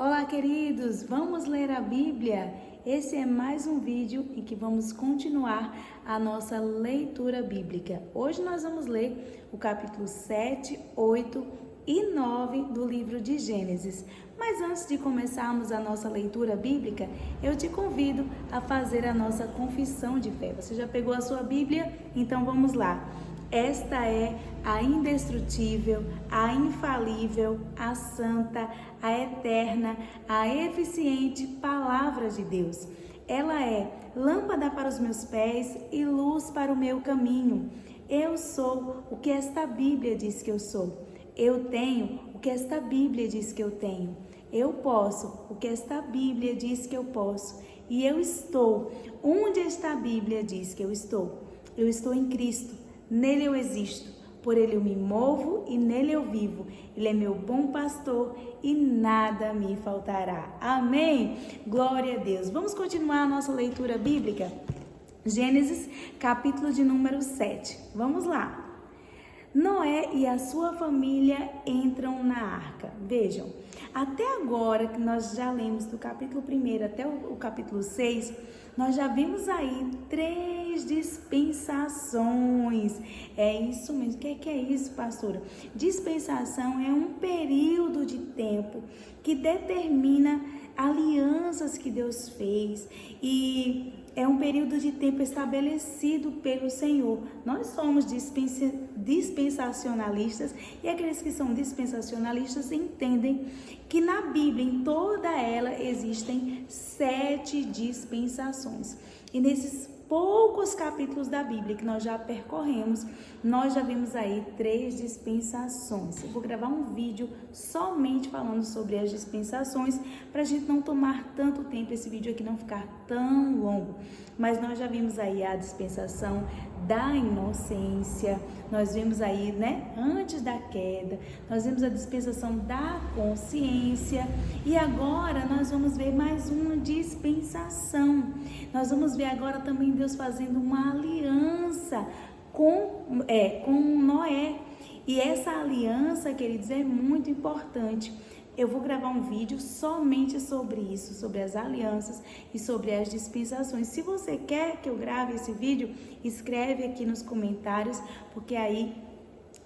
Olá, queridos! Vamos ler a Bíblia? Esse é mais um vídeo em que vamos continuar a nossa leitura bíblica. Hoje nós vamos ler o capítulo 7, 8 e 9 do livro de Gênesis. Mas antes de começarmos a nossa leitura bíblica, eu te convido a fazer a nossa confissão de fé. Você já pegou a sua Bíblia? Então vamos lá! Esta é a indestrutível, a infalível, a santa, a eterna, a eficiente Palavra de Deus. Ela é lâmpada para os meus pés e luz para o meu caminho. Eu sou o que esta Bíblia diz que eu sou. Eu tenho o que esta Bíblia diz que eu tenho. Eu posso o que esta Bíblia diz que eu posso. E eu estou onde esta Bíblia diz que eu estou. Eu estou em Cristo. Nele eu existo, por ele eu me movo e nele eu vivo. Ele é meu bom pastor e nada me faltará. Amém? Glória a Deus. Vamos continuar a nossa leitura bíblica? Gênesis, capítulo de número 7. Vamos lá. Noé e a sua família entram na arca. Vejam, até agora que nós já lemos do capítulo 1 até o capítulo 6, nós já vimos aí 3 dispensações. É isso mesmo. O que é isso, pastora? Dispensação é um período de tempo que determina alianças que Deus fez e é um período de tempo estabelecido pelo Senhor. Nós somos dispensacionalistas e aqueles que são dispensacionalistas entendem que na Bíblia, em toda ela, existem 7 dispensações. E nesses poucos capítulos da Bíblia que nós já percorremos, nós já vimos aí 3 dispensações. Eu vou gravar um vídeo somente falando sobre as dispensações, para a gente não tomar tanto tempo, esse vídeo aqui não ficar tão longo. Mas nós já vimos aí a dispensação da inocência, nós vimos aí, antes da queda, nós vimos a dispensação da consciência e agora nós vamos ver mais uma dispensação. Nós vamos ver agora também Deus fazendo uma aliança com Noé. E essa aliança, queridos, é muito importante. Eu vou gravar um vídeo somente sobre isso, sobre as alianças e sobre as dispensações. Se você quer que eu grave esse vídeo, escreve aqui nos comentários, porque aí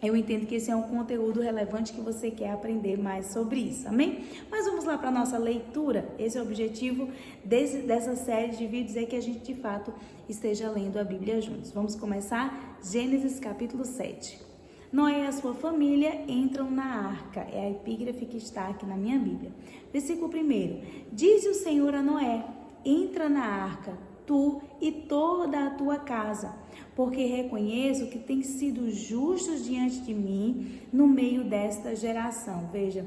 eu entendo que esse é um conteúdo relevante que você quer aprender mais sobre isso, amém? Mas vamos lá para a nossa leitura. Esse é o objetivo dessa série de vídeos, é que a gente de fato esteja lendo a Bíblia juntos. Vamos começar? Gênesis capítulo 7. Noé e a sua família entram na arca. É a epígrafe que está aqui na minha Bíblia. Versículo 1. Diz o Senhor a Noé: entra na arca, tu e toda a tua casa, porque reconheço que tens sido justos diante de mim no meio desta geração. Veja,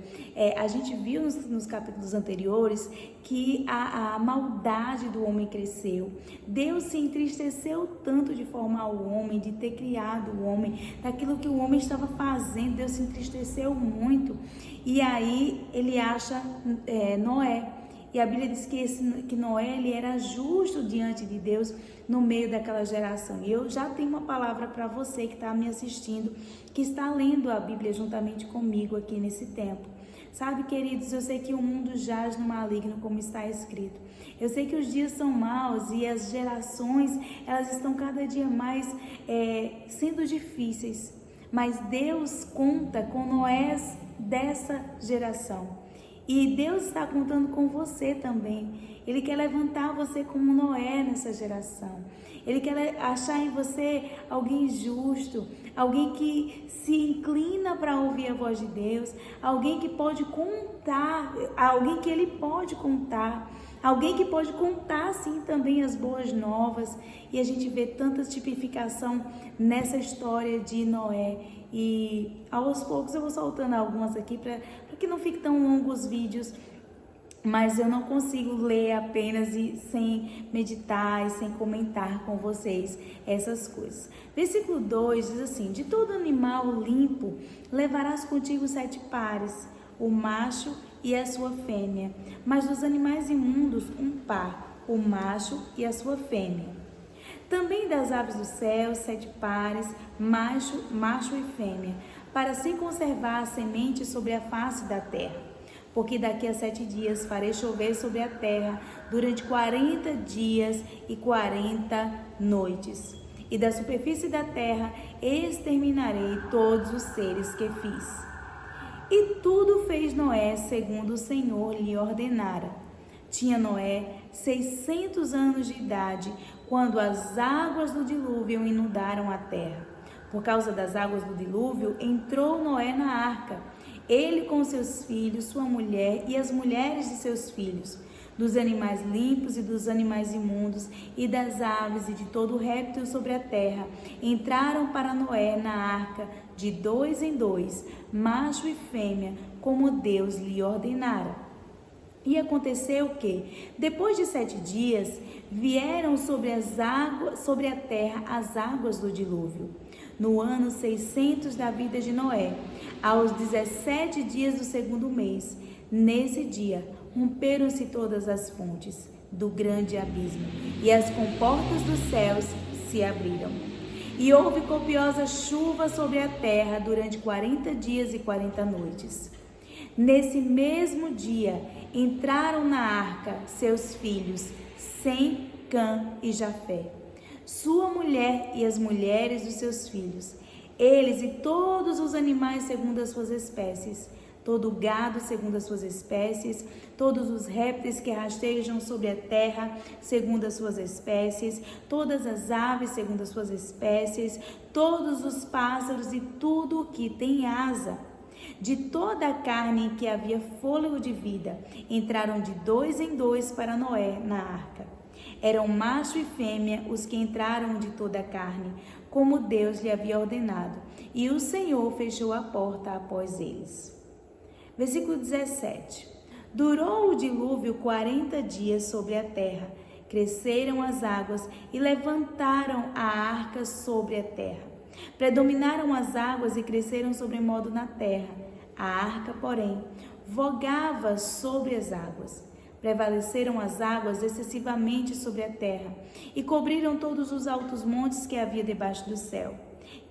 a gente viu nos capítulos anteriores que a maldade do homem cresceu. Deus se entristeceu tanto de formar o homem, de ter criado o homem, daquilo que o homem estava fazendo. Deus se entristeceu muito. E aí ele acha Noé. E a Bíblia diz que Noé ele era justo diante de Deus no meio daquela geração. E eu já tenho uma palavra para você que está me assistindo, que está lendo a Bíblia juntamente comigo aqui nesse tempo. Sabe, queridos, eu sei que o mundo jaz no maligno, como está escrito. Eu sei que os dias são maus e as gerações, elas estão cada dia mais sendo difíceis. Mas Deus conta com Noé dessa geração. E Deus está contando com você também. Ele quer levantar você como Noé nessa geração. Ele quer achar em você alguém justo, alguém que se inclina para ouvir a voz de Deus, alguém que pode contar, alguém que ele pode contar, alguém que pode contar sim também as boas novas. E a gente vê tanta tipificação nessa história de Noé. E aos poucos eu vou soltando algumas aqui para que não fique tão longos os vídeos, mas eu não consigo ler apenas e sem meditar e sem comentar com vocês essas coisas. Versículo 2 diz assim: de todo animal limpo levarás contigo 7 pares, o macho e a sua fêmea, mas dos animais imundos um par, o macho e a sua fêmea. Também das aves do céu 7 pares, macho e fêmea, para se conservar a semente sobre a face da terra. porque daqui a 7 dias farei chover sobre a terra durante 40 dias e 40 noites. E da superfície da terra exterminarei todos os seres que fiz. E tudo fez Noé segundo o Senhor lhe ordenara. Tinha Noé 600 anos de idade quando as águas do dilúvio inundaram a terra. Por causa das águas do dilúvio, entrou Noé na arca, ele com seus filhos, sua mulher e as mulheres de seus filhos, dos animais limpos e dos animais imundos, e das aves e de todo réptil sobre a terra. Entraram para Noé na arca de 2 em 2, macho e fêmea, como Deus lhe ordenara. E aconteceu que, depois de 7 dias, vieram sobre a terra as águas do dilúvio. No ano 600 da vida de Noé, aos 17 dias do segundo mês, nesse dia, romperam-se todas as fontes do grande abismo, e as comportas dos céus se abriram. E houve copiosa chuva sobre a terra durante 40 dias e 40 noites. Nesse mesmo dia, entraram na arca seus filhos, Sem, Cã e Jafé, sua mulher e as mulheres dos seus filhos, eles e todos os animais segundo as suas espécies, todo o gado segundo as suas espécies, todos os répteis que rastejam sobre a terra segundo as suas espécies, todas as aves segundo as suas espécies, todos os pássaros e tudo o que tem asa. De toda a carne em que havia fôlego de vida, entraram de 2 em 2 para Noé na arca. Eram macho e fêmea os que entraram de toda a carne, como Deus lhe havia ordenado, e o Senhor fechou a porta após eles. Versículo 17. Durou o dilúvio 40 dias sobre a terra, cresceram as águas e levantaram a arca sobre a terra. Predominaram as águas e cresceram sobremodo na terra. A arca, porém, vogava sobre as águas. Prevaleceram as águas excessivamente sobre a terra e cobriram todos os altos montes que havia debaixo do céu.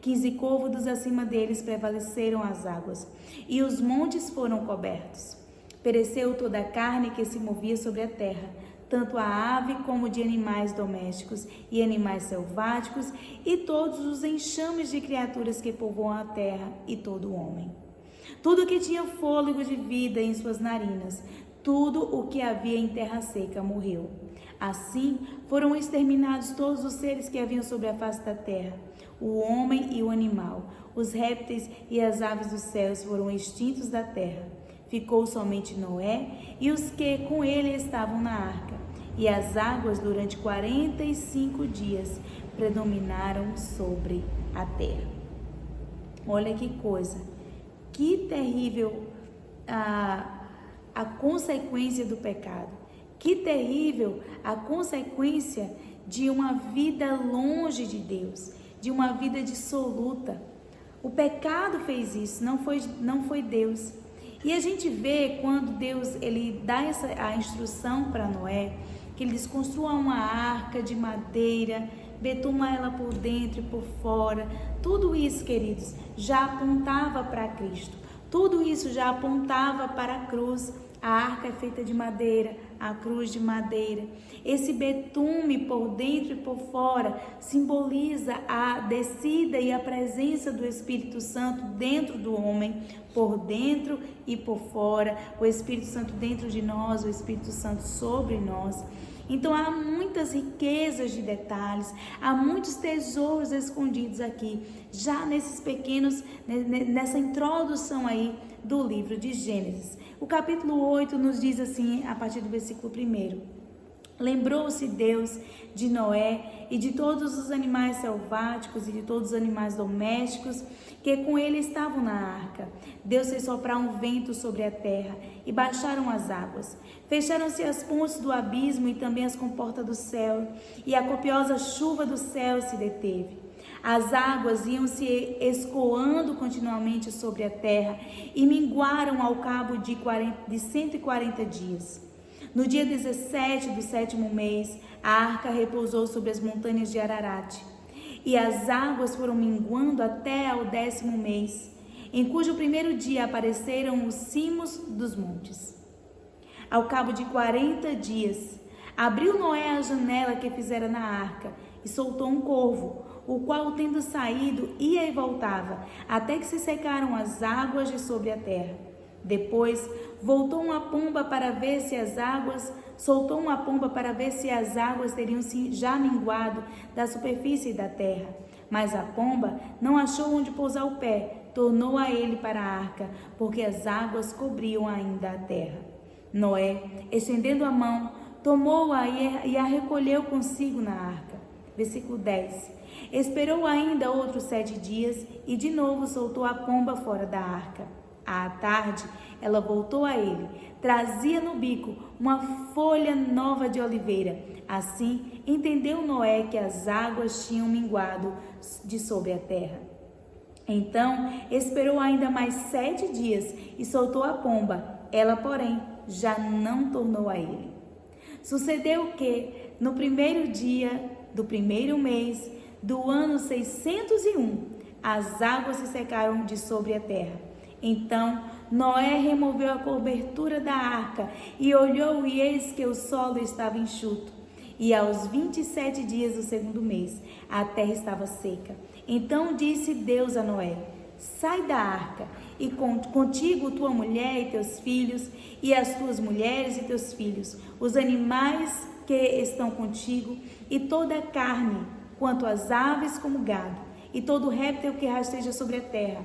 15 côvados acima deles prevaleceram as águas, e os montes foram cobertos. Pereceu toda a carne que se movia sobre a terra, tanto a ave como de animais domésticos e animais selváticos, e todos os enxames de criaturas que povoam a terra, e todo o homem. Tudo que tinha fôlego de vida em suas narinas, tudo o que havia em terra seca morreu. Assim foram exterminados todos os seres que haviam sobre a face da terra, o homem e o animal, os répteis e as aves dos céus foram extintos da terra. Ficou somente Noé e os que com ele estavam na arca, e as águas durante 45 dias predominaram sobre a terra. Olha que coisa, que terrível a consequência do pecado, que terrível a consequência de uma vida longe de Deus, de uma vida dissoluta. O pecado fez isso, não foi Deus. E a gente vê quando Deus ele dá a instrução para Noé, que ele diz: construa uma arca de madeira, betuma ela por dentro e por fora. Tudo isso, queridos, já apontava para Cristo. Tudo isso já apontava para a cruz. A arca é feita de madeira, a cruz de madeira. Esse betume por dentro e por fora simboliza a descida e a presença do Espírito Santo dentro do homem, por dentro e por fora. O Espírito Santo dentro de nós, o Espírito Santo sobre nós. Então há muitas riquezas de detalhes, há muitos tesouros escondidos aqui, já nesses pequenos, nessa introdução aí do livro de Gênesis. O capítulo 8 nos diz assim, a partir do versículo 1: lembrou-se Deus de Noé e de todos os animais selváticos e de todos os animais domésticos que com ele estavam na arca. Deus fez soprar um vento sobre a terra e baixaram as águas. Fecharam-se as pontes do abismo e também as comportas do céu, e a copiosa chuva do céu se deteve. As águas iam se escoando continuamente sobre a terra e minguaram ao cabo de 140 dias. No dia 17 do 7º mês, a arca repousou sobre as montanhas de Ararat, e as águas foram minguando até ao 10º mês. em cujo primeiro dia apareceram os cimos dos montes. Ao cabo de 40 dias, abriu Noé a janela que fizera na arca e soltou um corvo, o qual, tendo saído, ia e voltava, até que se secaram as águas de sobre a terra. Depois, soltou uma pomba para ver se as águas teriam se já minguado da superfície da terra. Mas a pomba não achou onde pousar o pé, tornou a ele para a arca, porque as águas cobriam ainda a terra. Noé, estendendo a mão, tomou-a e a recolheu consigo na arca. Versículo 10. Esperou ainda outros 7 dias e de novo soltou a pomba fora da arca. À tarde, ela voltou a ele. Trazia no bico uma folha nova de oliveira. Assim, entendeu Noé que as águas tinham minguado de sobre a terra. Então, esperou ainda mais 7 dias e soltou a pomba. Ela, porém, já não tornou a ele. Sucedeu que, no primeiro dia do primeiro mês do ano 601, as águas se secaram de sobre a terra. Então Noé removeu a cobertura da arca e olhou, e eis que o solo estava enxuto. E aos 27 dias do segundo mês, a terra estava seca. Então disse Deus a Noé: sai da arca, e contigo tua mulher e teus filhos, e as tuas mulheres e teus filhos, os animais que estão contigo, e toda a carne, quanto às aves como gado, e todo réptil que rasteja sobre a terra.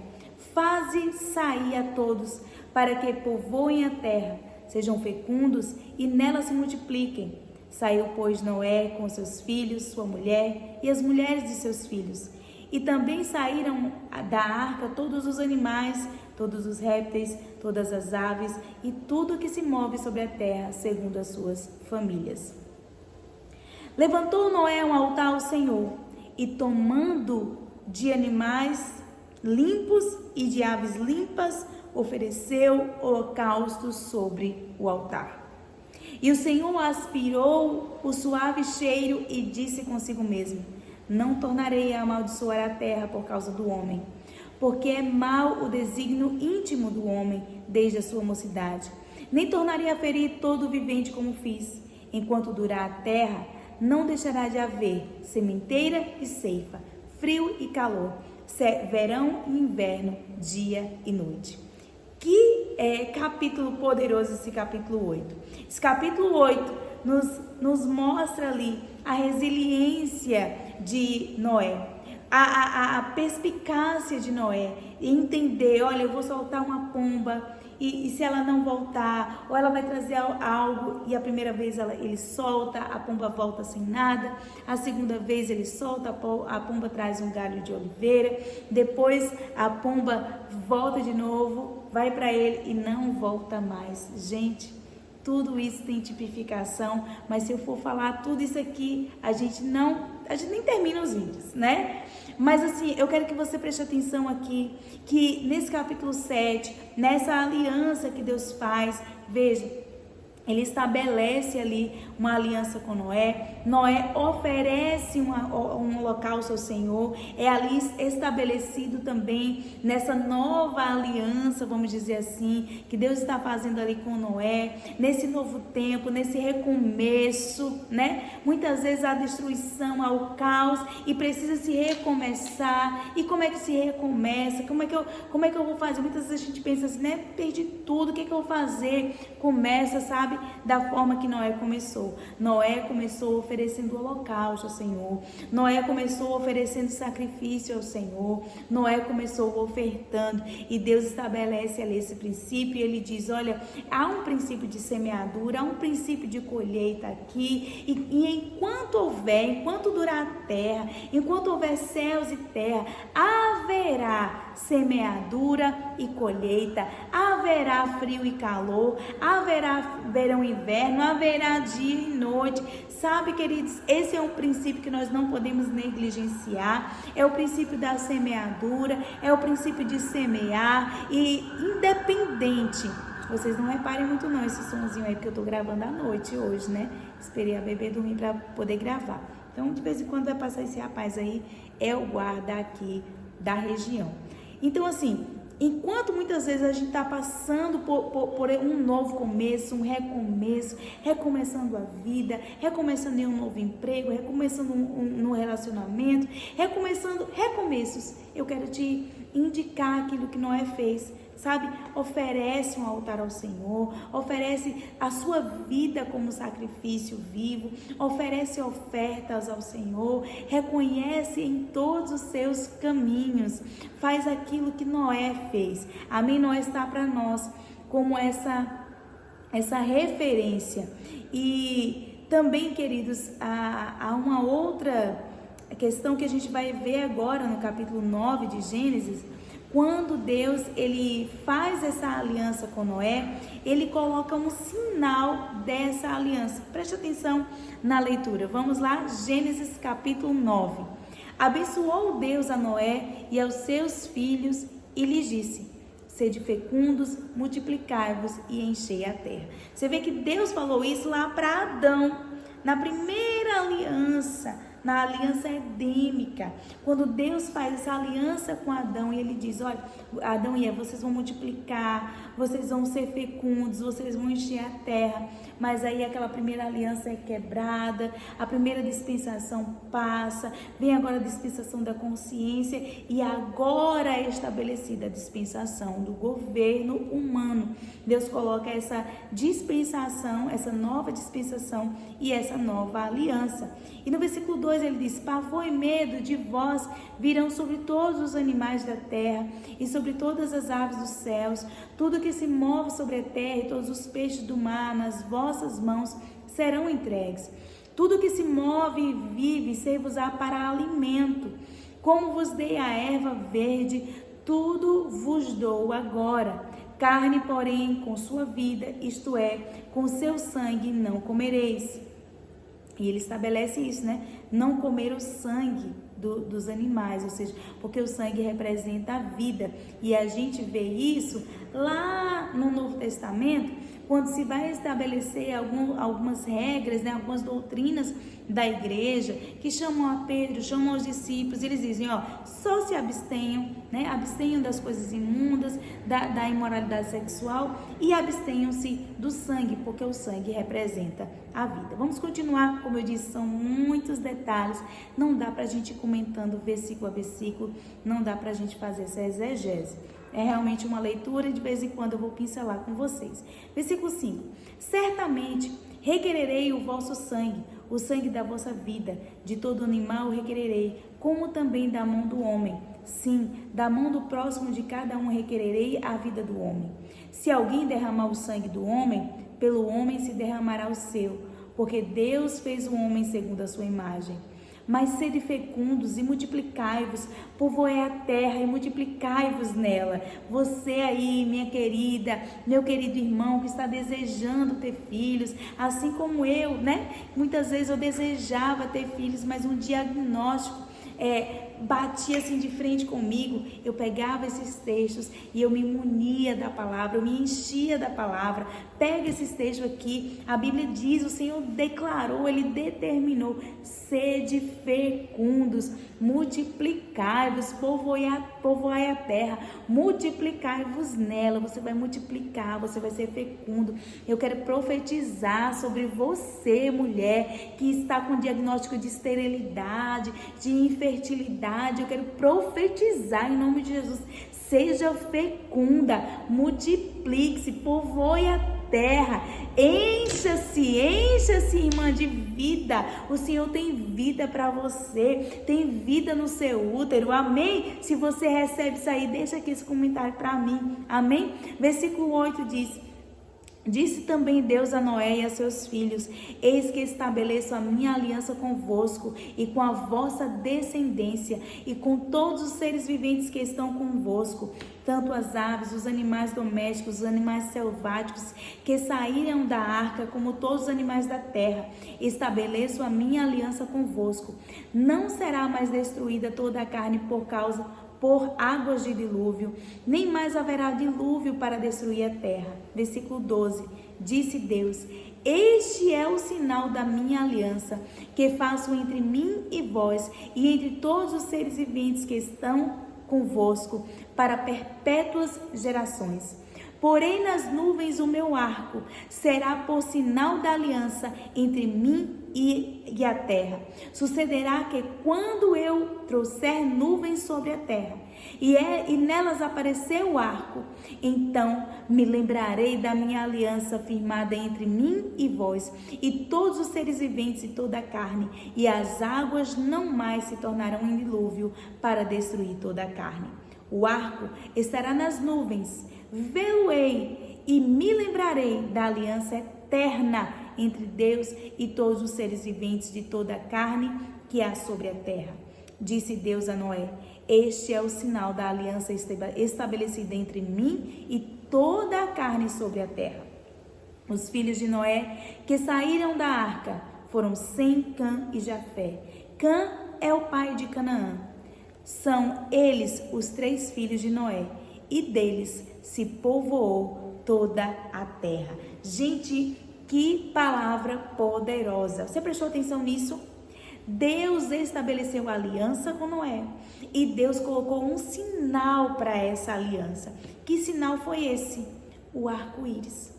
Faze sair a todos, para que povoem a terra, sejam fecundos e nela se multipliquem. Saiu, pois, Noé com seus filhos, sua mulher e as mulheres de seus filhos. E também saíram da arca todos os animais, todos os répteis, todas as aves e tudo que se move sobre a terra, segundo as suas famílias. Levantou Noé um altar ao Senhor, e tomando de animais limpos e de aves limpas, ofereceu holocaustos sobre o altar. E o Senhor aspirou o suave cheiro e disse consigo mesmo: não tornarei a amaldiçoar a terra por causa do homem, porque é mau o desígnio íntimo do homem desde a sua mocidade. Nem tornarei a ferir todo o vivente como fiz. Enquanto durar a terra, não deixará de haver sementeira e ceifa, frio e calor, verão e inverno, dia e noite. Que capítulo poderoso esse capítulo 8. Esse capítulo 8 nos mostra ali a resiliência de Noé, a perspicácia de Noé, e entender, olha, eu vou soltar uma pomba, e se ela não voltar, ou ela vai trazer algo, e a primeira vez ele solta, a pomba volta sem nada, a segunda vez ele solta, a pomba traz um galho de oliveira, depois a pomba volta de novo, vai para ele e não volta mais. Gente, tudo isso tem tipificação, mas se eu for falar tudo isso aqui, a gente nem termina os vídeos, né? Mas assim, eu quero que você preste atenção aqui, que nesse capítulo 7, nessa aliança que Deus faz, veja, ele estabelece ali uma aliança com Noé. Noé oferece um holocausto ao Senhor. É ali estabelecido também nessa nova aliança, vamos dizer assim, que Deus está fazendo ali com Noé, nesse novo tempo, nesse recomeço, né? Muitas vezes há destruição, há o caos e precisa se recomeçar. E como é que se recomeça? Como é que eu vou fazer? Muitas vezes a gente pensa assim, né? Perdi tudo, o que é que eu vou fazer? Começa, sabe? Da forma que Noé começou. Noé começou oferecendo holocausto ao Senhor. Noé começou oferecendo sacrifício ao Senhor. Noé começou ofertando. E Deus estabelece ali esse princípio. E ele diz, olha, há um princípio de semeadura, há um princípio de colheita aqui. E enquanto durar a terra, enquanto houver céus e terra, haverá semeadura e colheita, haverá frio e calor, haverá verão e inverno, haverá dia e noite. Sabe, queridos, esse é um princípio que nós não podemos negligenciar. É o princípio da semeadura, é o princípio de semear. E independente, vocês não reparem muito não esse sonzinho aí, porque eu tô gravando à noite hoje, né? Esperei a bebê dormir para poder gravar. Então, de vez em quando vai passar esse rapaz aí, é o guarda aqui da região. Então, assim, enquanto muitas vezes a gente está passando por um novo começo, um recomeço, recomeçando a vida, recomeçando em um novo emprego, recomeçando no relacionamento, recomeçando recomeços, eu quero te indicar aquilo que Noé fez. Sabe, oferece um altar ao Senhor, oferece a sua vida como sacrifício vivo, oferece ofertas ao Senhor, reconhece em todos os seus caminhos, faz aquilo que Noé fez. Amém? Noé está para nós como essa referência. E também, queridos, há uma outra questão que a gente vai ver agora no capítulo 9 de Gênesis. Quando Deus ele faz essa aliança com Noé, ele coloca um sinal dessa aliança. Preste atenção na leitura. Vamos lá, Gênesis capítulo 9. Abençoou Deus a Noé e aos seus filhos e lhes disse: sede fecundos, multiplicai-vos e enchei a terra. Você vê que Deus falou isso lá para Adão, na primeira aliança, na aliança edêmica, quando Deus faz essa aliança com Adão e ele diz: olha, Adão e Eva, vocês vão multiplicar, vocês vão ser fecundos, vocês vão encher a terra. Mas aí aquela primeira aliança é quebrada, a primeira dispensação passa, vem agora a dispensação da consciência e agora é estabelecida a dispensação do governo humano. Deus coloca essa dispensação, essa nova dispensação e essa nova aliança. E no versículo 2 ele diz: pavor e medo de vós virão sobre todos os animais da terra e sobre todas as aves dos céus, tudo que se move sobre a terra e todos os peixes do mar nas vossas mãos serão entregues. Tudo que se move e vive ser-vos-á para alimento. Como vos dei a erva verde, tudo vos dou agora. Carne, porém, com sua vida, isto é, com seu sangue não comereis. E ele estabelece isso, né? Não comer o sangue dos animais, ou seja, porque o sangue representa a vida. E a gente vê isso lá no Novo Testamento, quando se vai estabelecer algumas regras, né? Algumas doutrinas da igreja, que chamam a Pedro, chamam os discípulos, e eles dizem: ó, só se abstenham, né? Abstenham das coisas imundas, da imoralidade sexual, e abstenham-se do sangue, porque o sangue representa a vida. Vamos continuar, como eu disse, são muitos detalhes, não dá pra gente ir comentando versículo a versículo, não dá pra gente fazer essa exegese. É realmente uma leitura e de vez em quando eu vou pincelar com vocês. Versículo 5. Certamente requererei o vosso sangue, o sangue da vossa vida, de todo animal requererei, como também da mão do homem. Sim, da mão do próximo de cada um requererei a vida do homem. Se alguém derramar o sangue do homem, pelo homem se derramará o seu, porque Deus fez o homem segundo a sua imagem. Mas sede fecundos e multiplicai-vos, povoai a terra e multiplicai-vos nela. Você aí, minha querida, meu querido irmão que está desejando ter filhos, assim como eu, né? Muitas vezes eu desejava ter filhos, mas um diagnóstico batia assim de frente comigo. Eu pegava esses textos e eu me munia da palavra, eu me enchia da palavra. Pega esses textos aqui, a Bíblia diz, o Senhor declarou, Ele determinou: sede fecundos, multiplicai-vos, povoai a terra, multiplicai-vos nela. Você vai multiplicar, você vai ser fecundo. Eu quero profetizar sobre você, mulher, que está com diagnóstico de esterilidade, de infertilidade. Eu quero profetizar em nome de Jesus: seja fecunda, multiplique-se, povoe a terra, encha-se, irmã, de vida. O Senhor tem vida para você, tem vida no seu útero, amém? Se você recebe isso aí, deixa aqui esse comentário para mim, amém? Versículo 8 diz: disse também Deus a Noé e a seus filhos: eis que estabeleço a minha aliança convosco e com a vossa descendência e com todos os seres viventes que estão convosco, tanto as aves, os animais domésticos, os animais selváticos que saíram da arca, como todos os animais da terra. Estabeleço a minha aliança convosco. Não será mais destruída toda a carne por águas de dilúvio, nem mais haverá dilúvio para destruir a terra. Versículo 12, disse Deus: este é o sinal da minha aliança, que faço entre mim e vós, e entre todos os seres viventes que estão convosco para perpétuas gerações. Porém nas nuvens o meu arco será por sinal da aliança entre mim e a terra. Sucederá que quando eu trouxer nuvens sobre a terra e nelas aparecer o arco, então me lembrarei da minha aliança firmada entre mim e vós e todos os seres viventes e toda a carne, e as águas não mais se tornarão em dilúvio para destruir toda a carne. O arco estará nas nuvens, vê-lo-ei e me lembrarei da aliança eterna entre Deus e todos os seres viventes de toda a carne que há sobre a terra. Disse Deus a Noé: este é o sinal da aliança estabelecida entre mim e toda a carne sobre a terra. Os filhos de Noé que saíram da arca foram Sem, Cã e Jafé. Cã é o pai de Canaã. São eles os 3 filhos de Noé, e deles se povoou toda a terra. Gente, que palavra poderosa! Você prestou atenção nisso? Deus estabeleceu a aliança com Noé e Deus colocou um sinal para essa aliança. Que sinal foi esse? O arco-íris.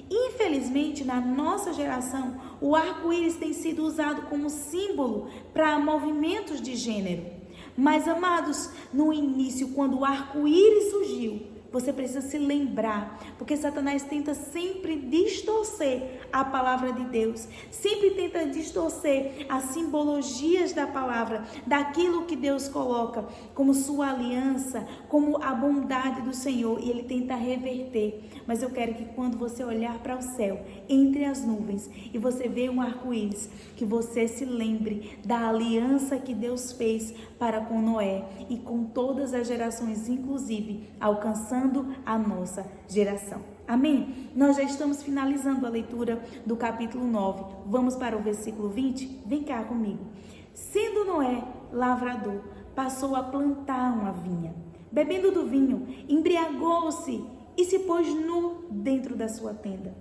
Infelizmente, na nossa geração, o arco-íris tem sido usado como símbolo para movimentos de gênero. Mas, amados, no início, quando o arco-íris surgiu, você precisa se lembrar, porque Satanás tenta sempre distorcer a palavra de Deus, sempre tenta distorcer as simbologias da palavra, daquilo que Deus coloca como sua aliança, como a bondade do Senhor, e ele tenta reverter. Mas eu quero que quando você olhar para o céu, entre as nuvens, e você vê um arco-íris, que você se lembre da aliança que Deus fez para com Noé e com todas as gerações, inclusive alcançando a nossa geração. Amém? Nós já estamos finalizando a leitura do capítulo 9. Vamos para o versículo 20? Vem cá comigo. Sendo Noé lavrador, passou a plantar uma vinha. Bebendo do vinho, embriagou-se e se pôs nu dentro da sua tenda.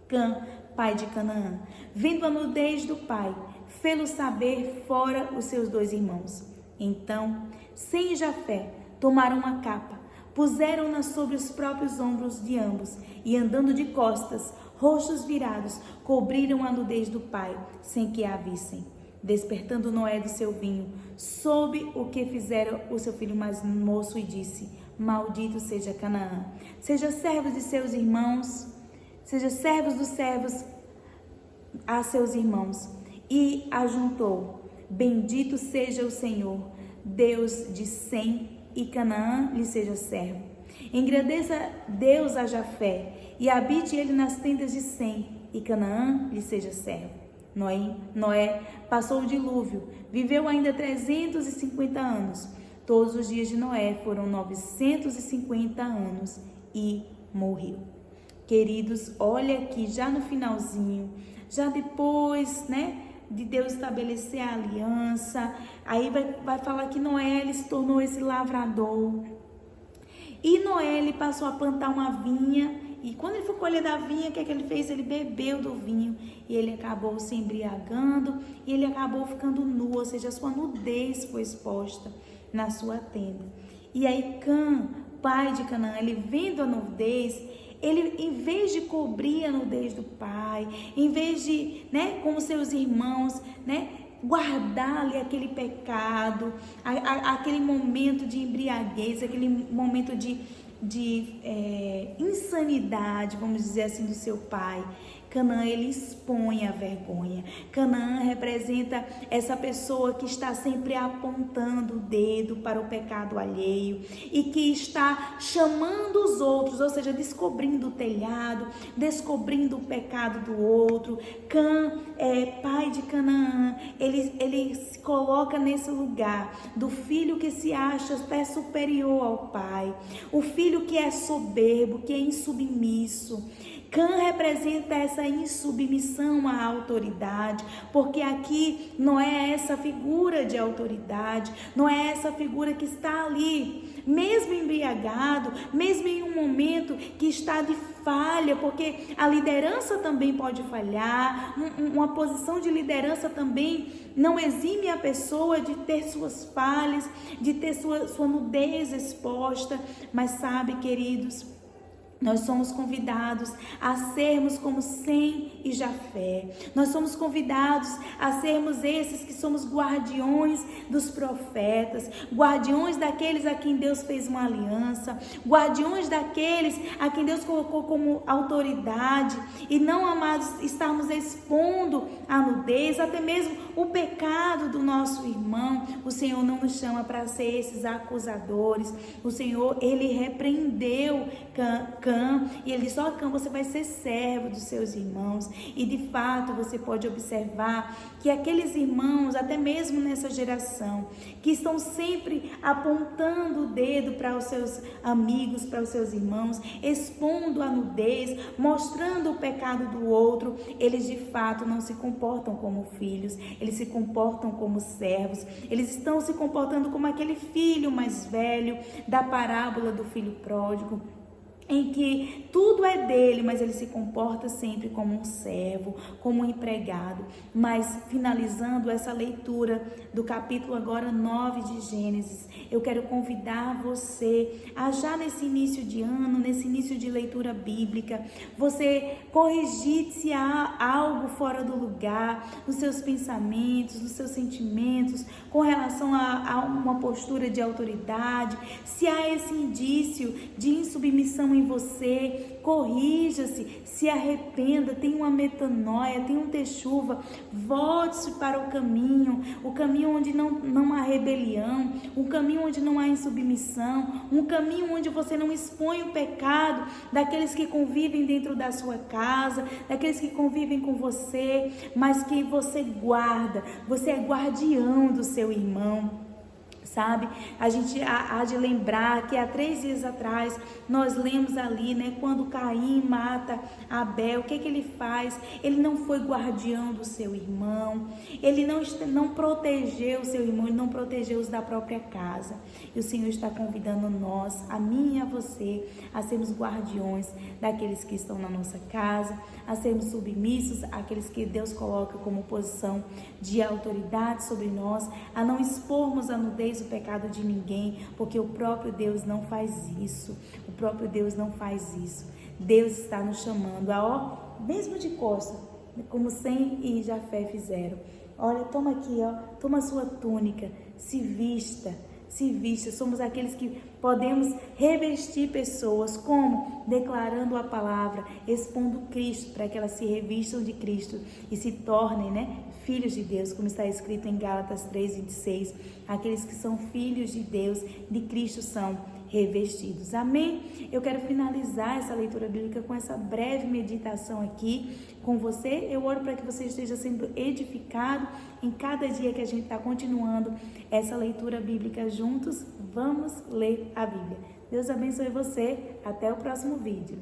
Cã, pai de Canaã, vendo a nudez do pai, fê-lo saber fora os seus 2 irmãos. Então, Sem e Jafé tomaram uma capa, puseram-na sobre os próprios ombros de ambos e, andando de costas, rostos virados, cobriram a nudez do pai, sem que a vissem. Despertando Noé do seu vinho, soube o que fizera o seu filho mais moço e disse: maldito seja Canaã, seja servo de seus irmãos, seja servos dos servos a seus irmãos. E ajuntou: bendito seja o Senhor, Deus de Sem, e Canaã lhe seja servo. Engrandeça Deus a Jafé, e habite ele nas tendas de Sem, e Canaã lhe seja servo. Noé passou o dilúvio, viveu ainda 350 anos. Todos os dias de Noé foram 950 anos e morreu. Queridos, olha aqui, já no finalzinho, já depois, de Deus estabelecer a aliança, aí vai falar que Noé ele se tornou esse lavrador. E Noé ele passou a plantar uma vinha, e quando ele foi colher da vinha, o que ele fez? Ele bebeu do vinho, e ele acabou se embriagando, e ele acabou ficando nu, ou seja, a sua nudez foi exposta na sua tenda. E aí Cã, pai de Canaã, ele vendo a nudez, ele, em vez de cobrir a nudez do pai, em vez de, como seus irmãos, guardar-lhe aquele pecado, aquele momento de embriaguez, aquele momento de insanidade, vamos dizer assim, do seu pai, Canaã ele expõe a vergonha. Canaã representa essa pessoa que está sempre apontando o dedo para o pecado alheio e que está chamando os outros, ou seja, descobrindo o telhado, descobrindo o pecado do outro. Cã, pai de Canaã, ele se coloca nesse lugar do filho que se acha até superior ao pai, o filho que é soberbo, que é insubmisso. Cã representa essa insubmissão à autoridade, porque aqui não é essa figura de autoridade, não é essa figura que está ali mesmo embriagado, mesmo em um momento que está de falha, porque a liderança também pode falhar, uma posição de liderança também não exime a pessoa de ter suas falhas, de ter sua nudez exposta, mas sabe, queridos, nós somos convidados a sermos como Sem e Jafé. Nós somos convidados a sermos esses que somos guardiões dos profetas, guardiões daqueles a quem Deus fez uma aliança, guardiões daqueles a quem Deus colocou como autoridade, e não, amados, estarmos expondo a nudez, até mesmo o pecado do nosso irmão. O Senhor não nos chama para ser esses acusadores. O Senhor, Ele repreendeu Cã, e ele disse: ó, Cã, você vai ser servo dos seus irmãos. E de fato você pode observar que aqueles irmãos, até mesmo nessa geração, que estão sempre apontando o dedo para os seus amigos, para os seus irmãos, expondo a nudez, mostrando o pecado do outro, eles de fato não se comportam como filhos, eles se comportam como servos, eles estão se comportando como aquele filho mais velho da parábola do filho pródigo, em que tudo é dele, mas ele se comporta sempre como um servo, como um empregado. Mas finalizando essa leitura do capítulo agora 9 de Gênesis, eu quero convidar você a, já nesse início de ano, nesse início de leitura bíblica, você corrigir se há algo fora do lugar, nos seus pensamentos, nos seus sentimentos, com relação a uma postura de autoridade, se há esse indício de insubmissão em você, corrija-se, se arrependa, tenha uma metanoia, tenha um texuva, volte-se para o caminho onde não há rebelião, um caminho onde não há insubmissão, um caminho onde você não expõe o pecado daqueles que convivem dentro da sua casa, daqueles que convivem com você, mas que você guarda, você é guardião do seu irmão. Sabe, a gente há de lembrar que há 3 dias atrás nós lemos ali, né, quando Caim mata Abel, o que ele faz? Ele não foi guardião do seu irmão, ele não protegeu o seu irmão, ele não protegeu os da própria casa. E o Senhor está convidando nós, a mim e a você, a sermos guardiões daqueles que estão na nossa casa, a sermos submissos àqueles que Deus coloca como posição de autoridade sobre nós, a não expormos a nudez, o pecado de ninguém, porque o próprio Deus não faz isso. O próprio Deus não faz isso. Deus está nos chamando a, mesmo de costa, como Sem e Jafé fizeram. Olha, toma aqui, toma a sua túnica, se vista. Somos aqueles que podemos revestir pessoas, como? Declarando a palavra, expondo Cristo, para que elas se revistam de Cristo e se tornem, filhos de Deus, como está escrito em Gálatas 3:26, aqueles que são filhos de Deus, de Cristo são revestidos. Amém? Eu quero finalizar essa leitura bíblica com essa breve meditação aqui com você. Eu oro para que você esteja sendo edificado em cada dia que a gente está continuando essa leitura bíblica juntos. Vamos ler a Bíblia. Deus abençoe você. Até o próximo vídeo.